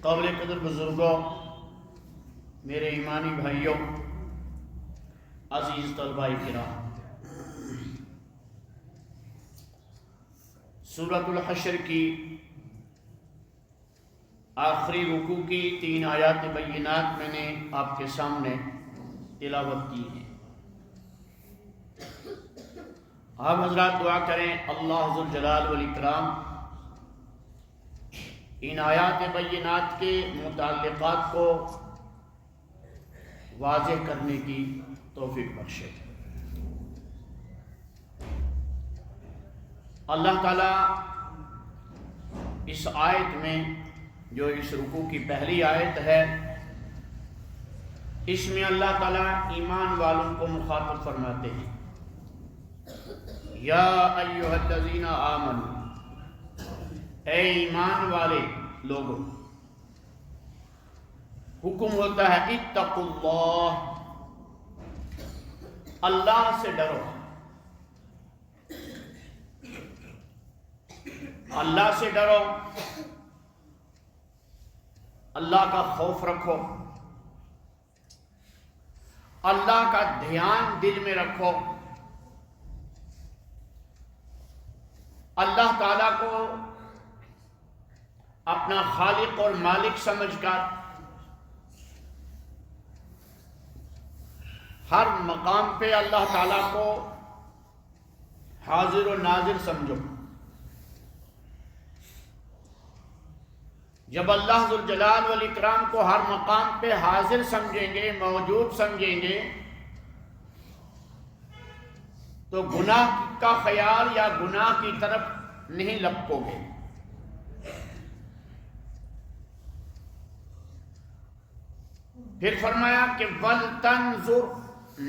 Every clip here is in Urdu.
قابل قدر بزرگوں، میرے ایمانی بھائیوں، عزیز طلباء کرام، سورۃ الحشر کی آخری رکوع کی 3 آیات بینات میں نے آپ کے سامنے تلاوت کی ہے۔ آپ حضرات دعا کریں اللہ ذوالجلال والاکرام ان آیات بینات کے متعلقات کو واضح کرنے کی توفیق بخشے۔ اللہ تعالیٰ اس آیت میں، جو اس رکوع کی پہلی آیت ہے، اس میں اللہ تعالیٰ ایمان والوں کو مخاطب فرماتے ہیں، یا ایھا الذین آمنوا، اے ایمان والے لوگوں، حکم ہوتا ہے اتقوا اللہ، اللہ سے ڈرو، اللہ سے ڈرو، اللہ کا خوف رکھو، اللہ کا دھیان دل میں رکھو، اللہ تعالیٰ کو اپنا خالق اور مالک سمجھ کر ہر مقام پہ اللہ تعالیٰ کو حاضر و ناظر سمجھو۔ جب اللہ ذوالجلال والاکرام کو ہر مقام پہ حاضر سمجھیں گے، موجود سمجھیں گے، تو گناہ کا خیال یا گناہ کی طرف نہیں لپکو گے۔ پھر فرمایا کہ وَلْتَنْظُرْ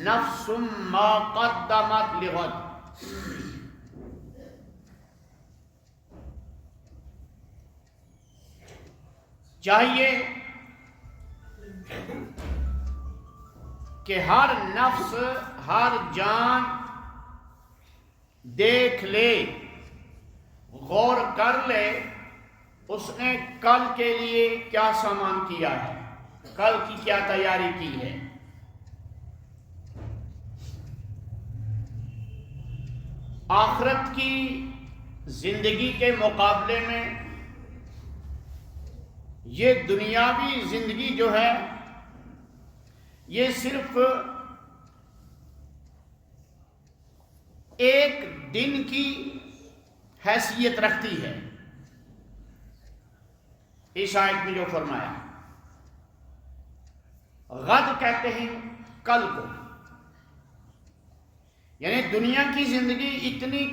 نَفْسٌ مَا قَدَّمَتْ لِغَدٍ، چاہیے کہ ہر نفس، ہر جان دیکھ لے، غور کر لے، اس نے کل کے لیے کیا سامان کیا ہے، کل کی کیا تیاری کی ہے۔ آخرت کی زندگی کے مقابلے میں یہ دنیاوی زندگی جو ہے، یہ صرف ایک دن کی حیثیت رکھتی ہے۔ اس آیت میں جو فرمایا، غد کہتے ہیں کل کو، یعنی دنیا کی زندگی اتنی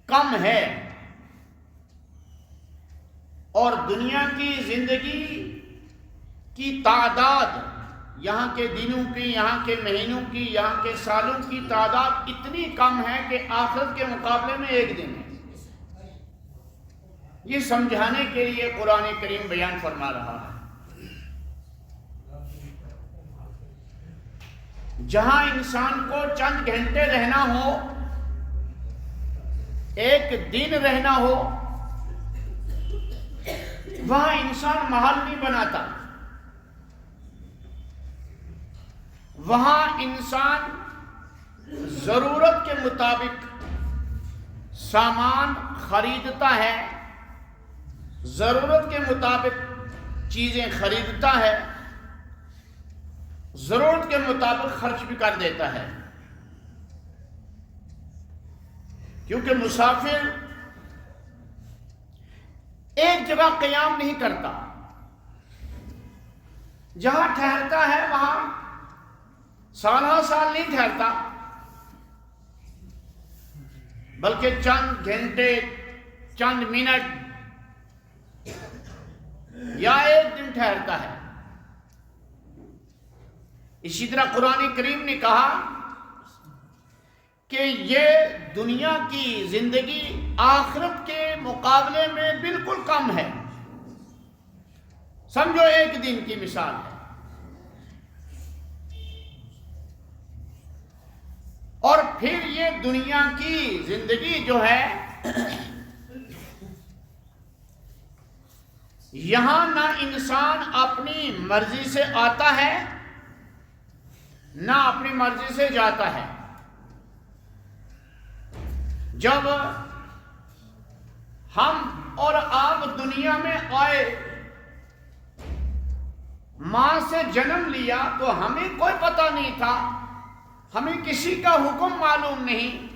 کم ہے، اور دنیا کی زندگی کی تعداد، یہاں کے دنوں کی، یہاں کے مہینوں کی، یہاں کے سالوں کی تعداد اتنی کم ہے کہ آخرت کے مقابلے میں ایک دن ہے۔ یہ سمجھانے کے لیے قرآن کریم بیان فرما رہا ہے۔ جہاں انسان کو چند گھنٹے رہنا ہو، ایک دن رہنا ہو، وہاں انسان محل نہیں بناتا، وہاں انسان ضرورت کے مطابق سامان خریدتا ہے، ضرورت کے مطابق چیزیں خریدتا ہے، ضرورت کے مطابق خرچ بھی کر دیتا ہے، کیونکہ مسافر ایک جگہ قیام نہیں کرتا، جہاں ٹھہرتا ہے وہاں سالہ سال نہیں ٹھہرتا، بلکہ چند گھنٹے، چند منٹ یا ایک دن ٹھہرتا ہے۔ اسی طرح قرآن کریم نے کہا کہ یہ دنیا کی زندگی آخرت کے مقابلے میں بالکل کم ہے، سمجھو ایک دن کی مثال ہے۔ اور پھر یہ دنیا کی زندگی جو ہے یہاں نہ انسان اپنی مرضی سے آتا ہے نہ اپنی مرضی سے جاتا ہے. جب ہم اور آپ دنیا میں آئے، ماں سے جنم لیا، تو ہمیں کوئی پتہ نہیں تھا، ہمیں کسی کا حکم معلوم نہیں،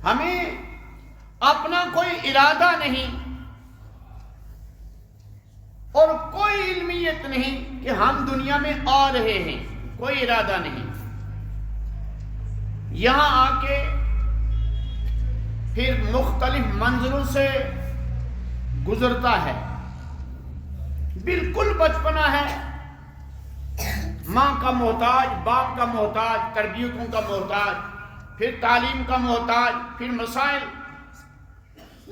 ہمیں اپنا کوئی ارادہ نہیں اور کوئی علمیت نہیں کہ ہم دنیا میں آ رہے ہیں، کوئی ارادہ نہیں. یہاں آ کے پھر مختلف منظروں سے گزرتا ہے. بالکل بچپنا ہے، ماں کا محتاج، باپ کا محتاج، تربیتوں کا محتاج، پھر تعلیم کا محتاج، پھر مسائل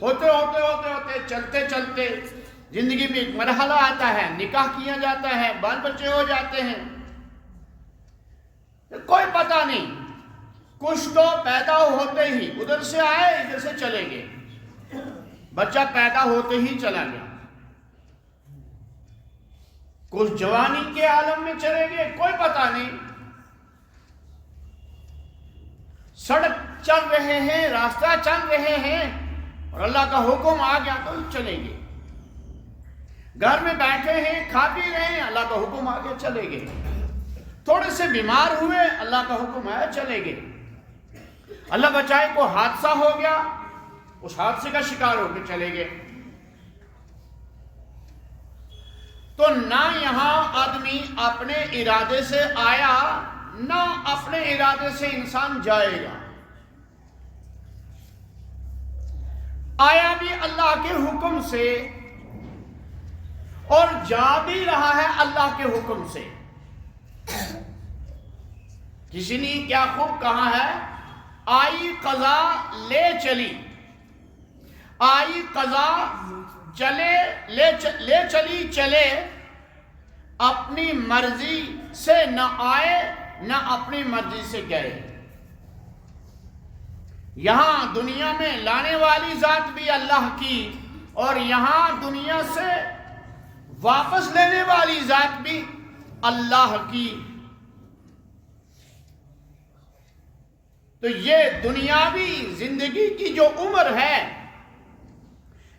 ہوتے ہوتے ہوتے ہوتے چلتے چلتے زندگی میں ایک مرحلہ آتا ہے، نکاح کیا جاتا ہے، بال بچے ہو جاتے ہیں. کوئی پتہ نہیں، کچھ تو پیدا ہوتے ہی ادھر سے آئے ادھر سے چلے گئے، بچہ پیدا ہوتے ہی چلا گیا. کچھ جوانی کے عالم میں چلے گئے، کوئی پتہ نہیں. سڑک چل رہے ہیں، راستہ چل رہے ہیں اور اللہ کا حکم آ گیا تو چلے گئے. گھر میں بیٹھے ہیں، کھا پی رہے ہیں، اللہ کا حکم آ گیا چلے گئے. تھوڑے سے بیمار ہوئے، اللہ کا حکم آیا چلے گئے. اللہ بچائے کو حادثہ ہو گیا، اس حادثے کا شکار ہو کے چلے گئے. تو نہ یہاں آدمی اپنے ارادے سے آیا، نہ اپنے ارادے سے انسان جائے گا. آیا بھی اللہ کے حکم سے اور جا بھی رہا ہے اللہ کے حکم سے. کسی نے کیا خوب کہا ہے، آئی قضا لے چلی، آئی قضا چلے لے چلی چلے، اپنی مرضی سے نہ آئے نہ اپنی مرضی سے گئے. یہاں دنیا میں لانے والی ذات بھی اللہ کی اور یہاں دنیا سے واپس لینے والی ذات بھی اللہ کی. تو یہ دنیاوی زندگی کی جو عمر ہے،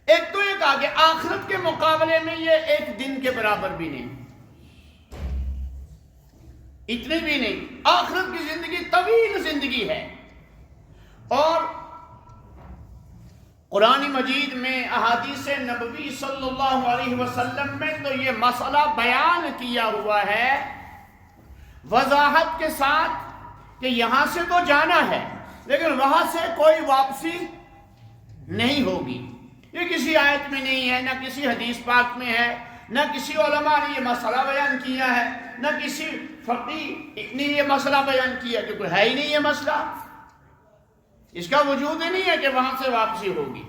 ایک تو ایک آگے، آخرت کے مقابلے میں یہ ایک دن کے برابر بھی نہیں، اتنی بھی نہیں. آخرت کی زندگی طویل زندگی ہے. اور قرآن مجید میں، احادیث نبوی صلی اللہ علیہ وسلم میں تو یہ مسئلہ بیان کیا ہوا ہے وضاحت کے ساتھ کہ یہاں سے تو جانا ہے لیکن وہاں سے کوئی واپسی نہیں ہوگی. یہ کسی آیت میں نہیں ہے، نہ کسی حدیث پاک میں ہے، نہ کسی علماء نے یہ مسئلہ بیان کیا ہے، نہ کسی فقیہ نے یہ مسئلہ بیان کیا، کیونکہ ہے ہی نہیں یہ مسئلہ، اس کا وجود ہی نہیں ہے کہ وہاں سے واپسی ہوگی.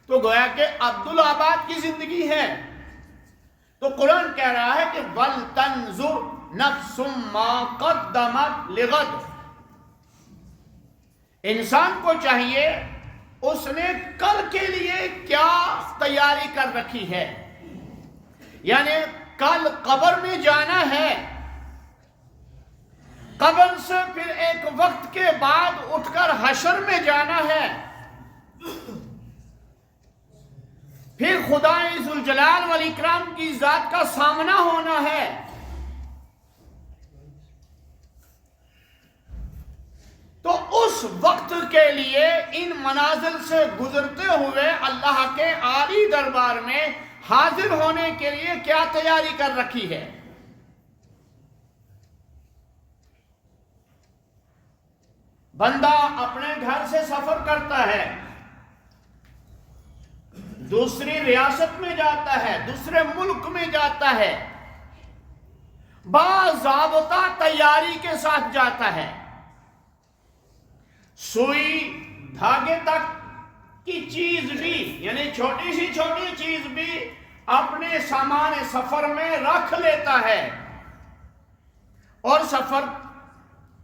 تو گویا کہ عبدالآباد کی زندگی ہے. تو قرآن کہہ رہا ہے کہ وَلْتَنْظُرْ نَفْسٌ مَا قَدَّمَتْ لِغَدٍ. انسان کو چاہیے اس نے کل کے لیے کیا تیاری کر رکھی ہے. یعنی کل قبر میں جانا ہے، قبر سے پھر ایک وقت کے بعد اٹھ کر حشر میں جانا ہے، پھر خدا ذوالجلال والاکرام کی ذات کا سامنا ہونا ہے. تو اس وقت کے لیے ان منازل سے گزرتے ہوئے اللہ کے عالی دربار میں حاضر ہونے کے لیے کیا تیاری کر رکھی ہے. بندہ اپنے گھر سے سفر کرتا ہے، دوسری ریاست میں جاتا ہے، دوسرے ملک میں جاتا ہے، باضابطہ تیاری کے ساتھ جاتا ہے. سوئی دھاگے تک کی چیز بھی، یعنی چھوٹی سی چھوٹی چیز بھی اپنے سامان سفر میں رکھ لیتا ہے اور سفر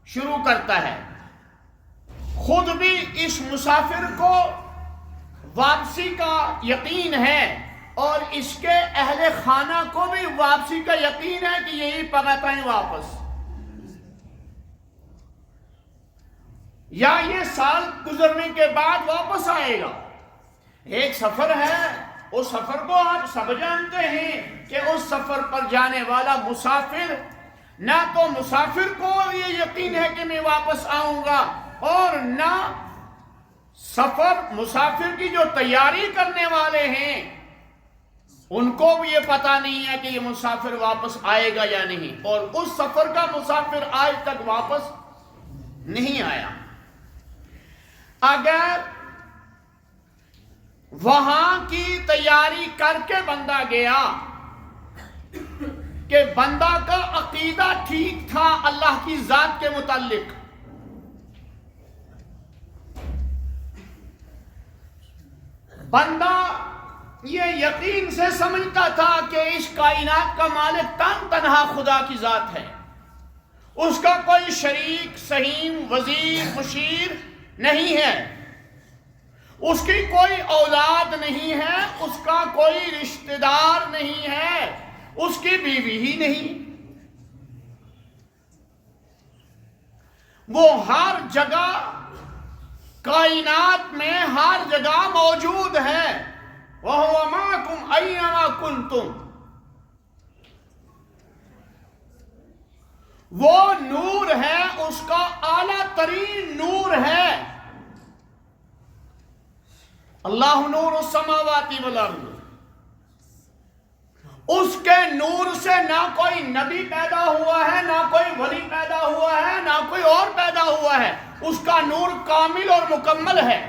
شروع کرتا ہے. خود بھی اس مسافر کو واپسی کا یقین ہے اور اس کے اہل خانہ کو بھی واپسی کا یقین ہے کہ یہی پگتائیں واپس، یا یہ سال گزرنے کے بعد واپس آئے گا۔ ایک سفر ہے، اس سفر کو آپ سب جانتے ہیں کہ اس سفر پر جانے والا مسافر، نہ تو مسافر کو یہ یقین ہے کہ میں واپس آؤں گا، اور نہ مسافر کی جو تیاری کرنے والے ہیں ان کو بھی یہ پتہ نہیں ہے کہ یہ مسافر واپس آئے گا یا نہیں، اور اس سفر کا مسافر آج تک واپس نہیں آیا۔ اگر وہاں کی تیاری کر کے بندہ گیا کہ بندہ کا عقیدہ ٹھیک تھا اللہ کی ذات کے متعلق، بندہ یہ یقین سے سمجھتا تھا کہ اس کائنات کا مالک تنہا خدا کی ذات ہے، اس کا کوئی شریک، سہیم، وزیر، مشیر نہیں ہے، اس کی کوئی اولاد نہیں ہے، اس کا کوئی رشتہ دار نہیں ہے، اس کی بیوی ہی نہیں، وہ ہر جگہ کائنات میں ہر جگہ موجود ہے۔ وَهُوَ مَعَكُمْ أَيْنَمَا كُنْتُمْ، وہ نور ہے، اس کا اعلیٰ ترین نور ہے۔ اللہ نور السماوات والارض، اس کے نور سے نہ کوئی نبی پیدا ہوا ہے، نہ کوئی ولی پیدا ہوا ہے، نہ کوئی اور پیدا ہوا ہے، اس کا نور کامل اور مکمل ہے۔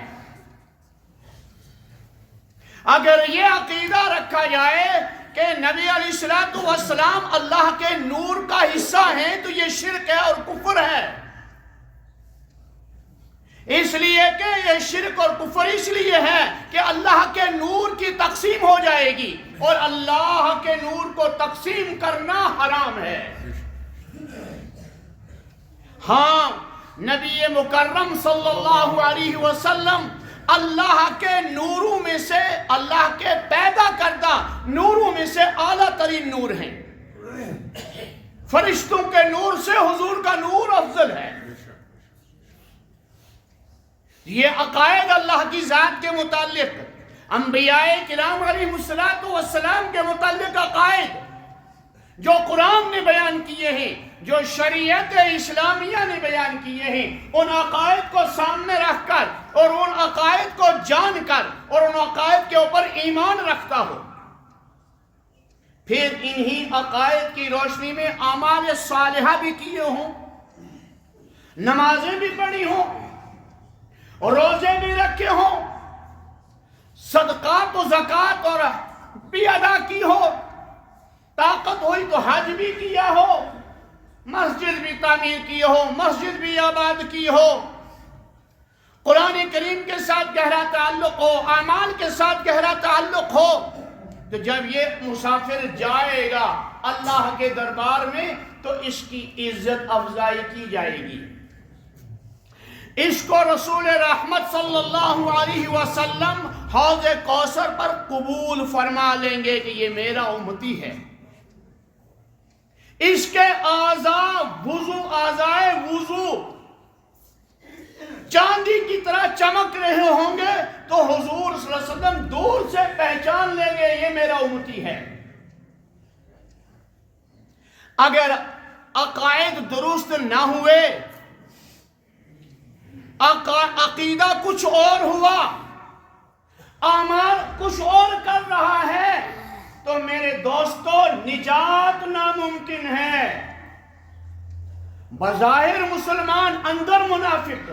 اگر یہ عقیدہ رکھا جائے کہ نبی علیہ السلام اللہ کے نور کا حصہ ہیں تو یہ شرک ہے اور کفر ہے، اس لیے کہ یہ شرک اور کفر اس لیے ہے کہ اللہ کے نور کی تقسیم ہو جائے گی، اور اللہ کے نور کو تقسیم کرنا حرام ہے۔ ہاں، نبی مکرم صلی اللہ علیہ وسلم اللہ کے نوروں میں سے، اللہ کے پیدا کردہ نوروں میں سے اعلیٰ ترین نور ہیں۔ فرشتوں کے نور سے حضور کا نور افضل ہے۔ یہ عقائد اللہ کی ذات کے متعلق، انبیاء کرام علیہ السلام کے متعلق عقائد جو قرآن نے بیان کیے ہیں، جو شریعت اسلامیہ نے بیان کیے ہیں، ان عقائد کو سامنے رکھ کر اور ان عقائد کو جان کر اور ان عقائد کے اوپر ایمان رکھتا ہو، پھر انہی عقائد کی روشنی میں اعمال صالحہ بھی کیے ہوں، نمازیں بھی پڑھی ہوں، روزے بھی رکھے ہوں، صدقات و زکوٰۃ اور بھی ادا کی ہو، طاقت ہوئی تو حج بھی کیا ہو، مسجد بھی تعمیر کی ہو، مسجد بھی آباد کی ہو، قرآن کریم کے ساتھ گہرا تعلق ہو، اعمال کے ساتھ گہرا تعلق ہو، تو جب یہ مسافر جائے گا اللہ کے دربار میں تو اس کی عزت افزائی کی جائے گی، اس کو رسول رحمت صلی اللہ علیہ وسلم حوض کوثر پر قبول فرما لیں گے کہ یہ میرا امتی ہے۔ اس کے اعضائے وضو چاندی کی طرح چمک رہے ہوں گے تو حضور صلی اللہ علیہ وسلم دور سے پہچان لیں گے یہ میرا امتی ہے۔ اگر عقائد درست نہ ہوئے، عقیدہ کچھ اور ہوا، اعمال کچھ اور کر رہا ہے، تو میرے دوستو نجات ناممکن ہے۔ بظاہر مسلمان اندر منافق،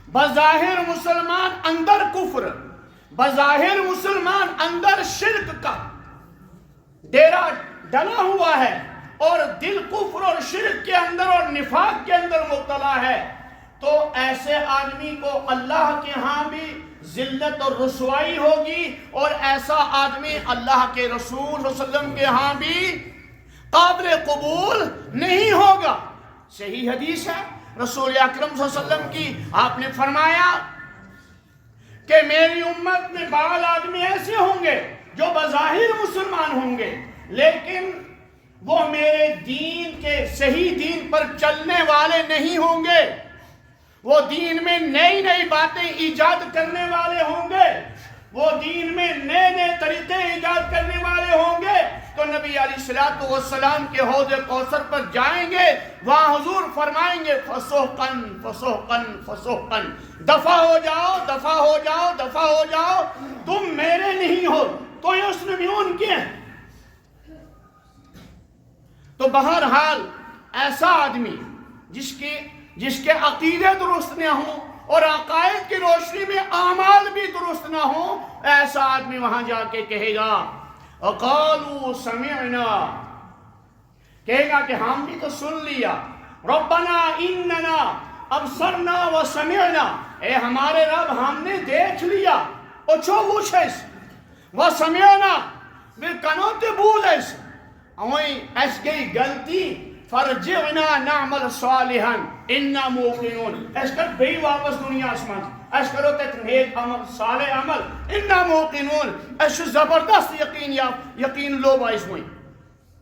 بظاہر مسلمان اندر کفر، بظاہر مسلمان اندر شرک کا ڈیرا ڈلا ہوا ہے، اور دل کفر اور شرک کے اندر اور نفاق کے اندر مبتلا ہے، تو ایسے آدمی کو اللہ کے ہاں بھی ذلت اور رسوائی ہوگی، اور ایسا آدمی اللہ کے رسول صلی اللہ علیہ وسلم کے ہاں بھی قابل قبول نہیں ہوگا۔ صحیح حدیث ہے رسول اکرم صلی اللہ علیہ وسلم کی، آپ نے فرمایا کہ میری امت میں بعض آدمی ایسے ہوں گے جو بظاہر مسلمان ہوں گے لیکن وہ میرے دین کے صحیح دین پر چلنے والے نہیں ہوں گے، وہ دین میں نئی نئی باتیں ایجاد کرنے والے ہوں گے، وہ دین میں نئے نئے طریقے ایجاد کرنے والے ہوں گے، تو نبی علیہ السلام کے حوض کوثر پر جائیں گے، وہاں حضور فرمائیں گے فسحقاً فسحقاً فسحقاً، دفع ہو جاؤ دفع ہو جاؤ دفع ہو جاؤ، تم میرے نہیں ہو، تو یسلمون کے ہیں۔ تو بہرحال ایسا آدمی جس کے عقیدے درست نہ ہوں اور عقائد کی روشنی میں اعمال بھی درست نہ ہوں، ایسا آدمی وہاں جا کے کہے گا وَقَالُوا سَمِعْنَا، کہے گا کہ ہم بھی تو سن لیا، رَبَّنَا إِنَّنَا أَبْصَرْنَا وَسَمِعْنَا، اے ہمارے رب ہم نے دیکھ لیا، اچھو وچھس وَسَمِعْنَا بالکنوت بولس، اوئی اس گئی غلطی، فرجعنا نعمل صالحا انا موقنون، اس کر بھئی واپس دنیا اسمان، اس کرو تک نیک عمل صالح عمل، انا موقنون، اس زبردست یقین لو باعث ہوئی،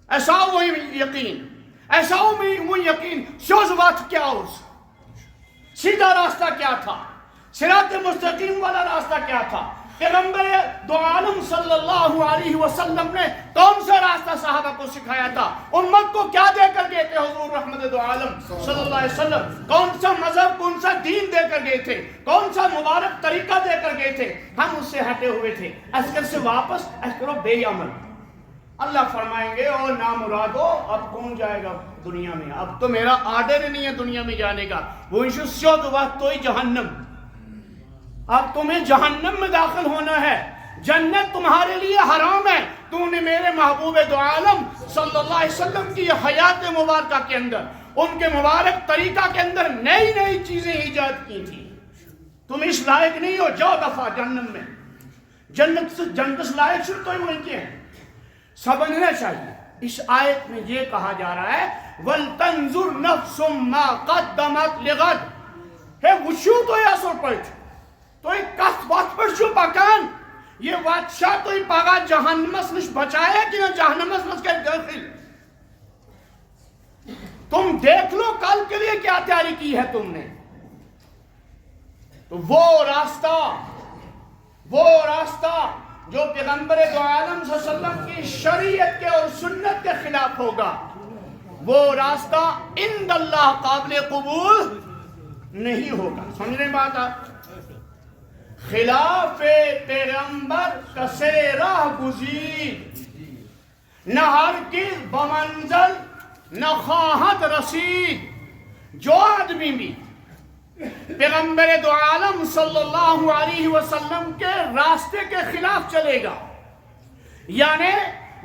ایسا ہوئی یقین، ایسا ہوئی یقین، شوز وقت کیا اس سیدھا راستہ کیا تھا، صراط مستقیم والا راستہ کیا تھا، پیغمبر دو عالم صلی اللہ علیہ وسلم نے کون سا راستہ صحابہ کو سکھایا تھا، امت کو کیا دے کر گئے تھے حضور رحمت دو عالم صلی اللہ علیہ وسلم، کون سا مذہب کون سا دین دے کر گئے تھے، کون سا مبارک طریقہ دے کر گئے تھے، ہم اس سے ہٹے ہوئے تھے، اسکر سے واپس اسکرو بے عمل۔ اللہ فرمائیں گے او نامرادو اب کون جائے گا دنیا میں، اب تو میرا آرڈر نہیں ہے دنیا میں جانے کا، وہ ایشو سیود وقت توئی جہنم، اب تمہیں جہنم میں داخل ہونا ہے، جنت تمہارے لیے حرام ہے، تو نے میرے محبوب دو عالم صلی اللہ علیہ وسلم کی حیات مبارکہ کے اندر، ان کے مبارک طریقہ کے اندر نئی نئی چیزیں ایجاد کی تھی، تم اس لائق نہیں ہو، جاؤ دفعہ جہنم میں، جنت سے لائق شروع تو ہی وہیں کے ہیں۔ سمجھنا چاہیے اس آیت میں یہ کہا جا رہا ہے وَلْتَنْظُرْ نَفْسٌ مَا قَدَّمَتْ لِغَدْ، ہے وشو تو یا سو پڑھ تو ایک کس بات پر شو پکان، یہ بادشاہ تو ہی پاگا جہنمس نش بچایا کہ نہ جہنمس نش کے داخل، تم دیکھ لو کل کے لیے کیا تیاری کی ہے تم نے، تو وہ راستہ جو پیغمبر دو عالم صلی اللہ علیہ وسلم کی شریعت کے اور سنت کے خلاف ہوگا، وہ راستہ عند اللہ قابل قبول نہیں ہوگا۔ سمجھنے بات آپ، خلاف پیغمبر کسے راہ گزید، نہ ہرگز بمنزل نہ خواہد رسید، جو آدمی بھی پیغمبر دو عالم صلی اللہ علیہ وسلم کے راستے کے خلاف چلے گا، یعنی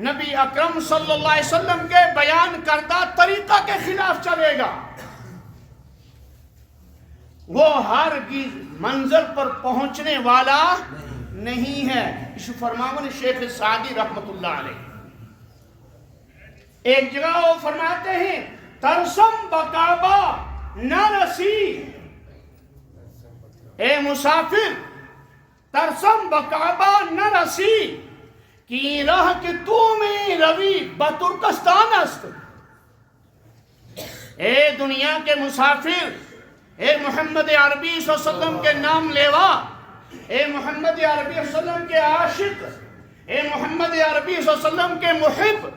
نبی اکرم صلی اللہ علیہ وسلم کے بیان کردہ طریقہ کے خلاف چلے گا، وہ ہرگز منزل پر پہنچنے والا نہیں ہے۔ اس فرماون شیخ سعدی رحمت اللہ علیہ ایک جگہ وہ فرماتے ہیں ترسم بکعبہ نہ رسی، اے مسافر ترسم بکعبہ نہ رسی کی راہ کہ تو میں روی بترکستان است، اے دنیا کے مسافر، اے محمد عربی صلی اللہ علیہ وسلم کے نام لیوا، اے محمد عربی صلی اللہ علیہ وسلم کے عاشق، اے محمد عربی صلی اللہ علیہ وسلم کے محب،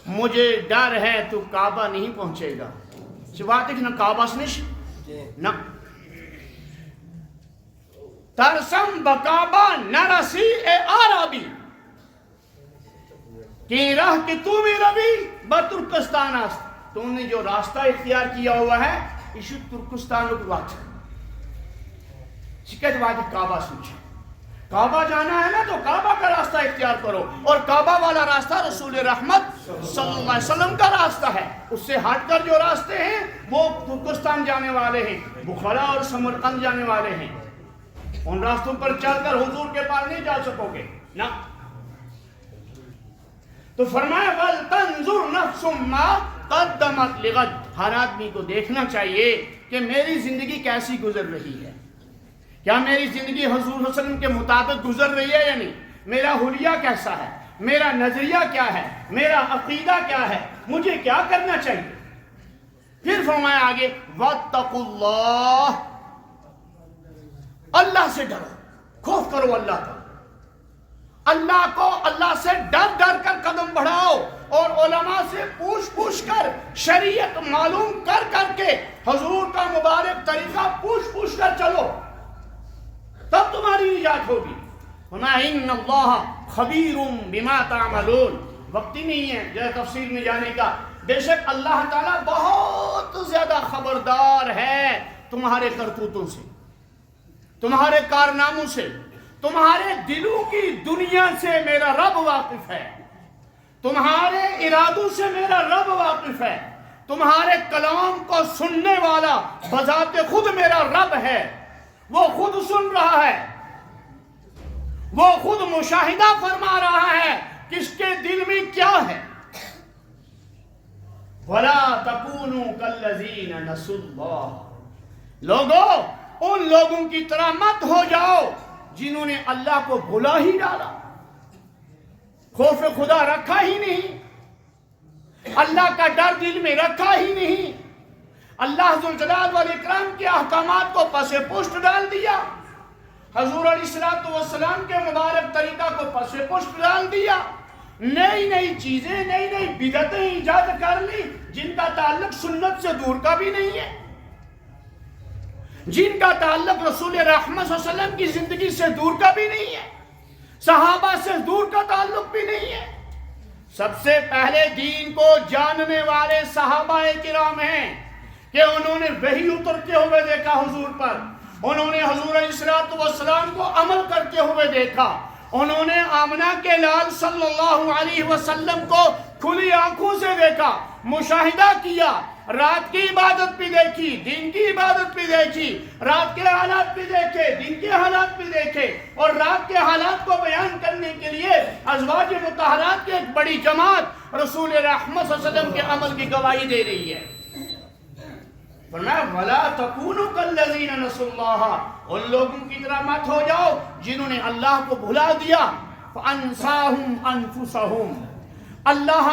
مجھے ڈر ہے تو کعبہ نہیں پہنچے گا، بات ہے کہ نہ کعبہ سنش نہ ترسم بکعبہ نہ رسی اے عربی کی راہ کہ تو بھی روی بترکستان است، تم نے جو راستہ اختیار کیا ہوا ہے ایشو ترکستان کی بات ہے، شکایت بات ہے کعبہ سوچے، کعبہ جانا ہے نا تو کعبہ کا راستہ اختیار کرو، اور کعبہ والا راستہ رسول رحمت صلی اللہ علیہ وسلم کا راستہ ہے، اس سے ہٹ کر جو راستے ہیں وہ ترکستان جانے والے ہیں، بخارا اور سمرقند جانے والے ہیں، ان راستوں پر چل کر حضور کے پاس نہیں جا سکو گے نا۔ تو فرمایا وَلْتَنْظُرْ نَفْسٌ مَا قَدَّمَتْ لِغَدْ، ہر آدمی کو دیکھنا چاہیے کہ میری زندگی کیسی گزر رہی ہے، کیا میری زندگی حضور صلی اللہ علیہ وسلم کے مطابق گزر رہی ہے یا نہیں، میرا حلیہ کیسا ہے، میرا نظریہ کیا ہے، میرا عقیدہ کیا ہے، مجھے کیا کرنا چاہیے. پھر فرمایا آگے وَاتَّقُوا اللَّهَ، اللہ سے ڈرو، خوف کرو اللہ کا. اللہ کو، اللہ سے ڈر ڈر کر قدم بڑھاؤ اور علماء سے پوچھ کر، شریعت معلوم کر کے، حضور کا مبارک طریقہ پوچھ کر چلو، تب تمہاری نجات ہوگی. وَإِنَّ اللَّهَ خَبِيرٌ بِمَا تَعْمَلُونَ. وقت ہی نہیں ہے جو تفصیل میں جانے کا. بے شک اللہ تعالیٰ بہت زیادہ خبردار ہے تمہارے کرتوتوں سے، تمہارے کارناموں سے، تمہارے دلوں کی دنیا سے میرا رب واقف ہے، تمہارے ارادوں سے میرا رب واقف ہے، تمہارے کلام کو سننے والا بذات خود میرا رب ہے. وہ خود سن رہا ہے، وہ خود مشاہدہ فرما رہا ہے کس کے دل میں کیا ہے. وَلَا تَكُونُوا كَالَّذِينَ نَسُوا اللَّهَ. لوگوں، ان لوگوں کی طرح مت ہو جاؤ جنہوں نے اللہ کو بھلا ہی ڈالا، خوف خدا رکھا ہی نہیں، اللہ کا ڈر دل میں رکھا ہی نہیں، اللہ ذوالجلال والاکرام کے احکامات کو پس پشت ڈال دیا، حضور علیہ السلام کے مبارک طریقہ کو پس پشت ڈال دیا، نئی چیزیں، نئی بدعتیں ایجاد کر لی جن کا تعلق سنت سے دور کا بھی نہیں ہے، جن کا تعلق رسول رحمت صلی اللہ علیہ وسلم کی زندگی سے دور کا بھی نہیں ہے، صحابہ سے دور کا تعلق بھی نہیں ہے. سب سے پہلے دین کو جاننے والے صحابہ کرام ہیں کہ انہوں نے وحی اترتے ہوئے دیکھا حضور پر، انہوں نے حضور علیہ السلام کو عمل کرتے ہوئے دیکھا، انہوں نے آمنہ کے لال صلی اللہ علیہ وسلم کو کھلی آنکھوں سے دیکھا، مشاہدہ کیا، رات کی عبادت بھی دیکھی، دن کی عبادت بھی دیکھی، رات کے حالات بھی دیکھے، دن کے حالات بھی دیکھے، اور رات کے حالات کو بیان کرنے کے لیے ازواج مطہرات کی ایک بڑی جماعت رسول رحمت صلی اللہ علیہ وسلم کے عمل کی گواہی دے رہی ہے. فرمایا وَلَا تَكُونُوا كَالَّذِينَ نَسُوا اللَّهَ. ان لوگوں کی طرح مت ہو جاؤ جنہوں نے اللہ کو بھلا دیا. فَأَنْسَاهُمْ أَنفُسَهُمْ. اللہ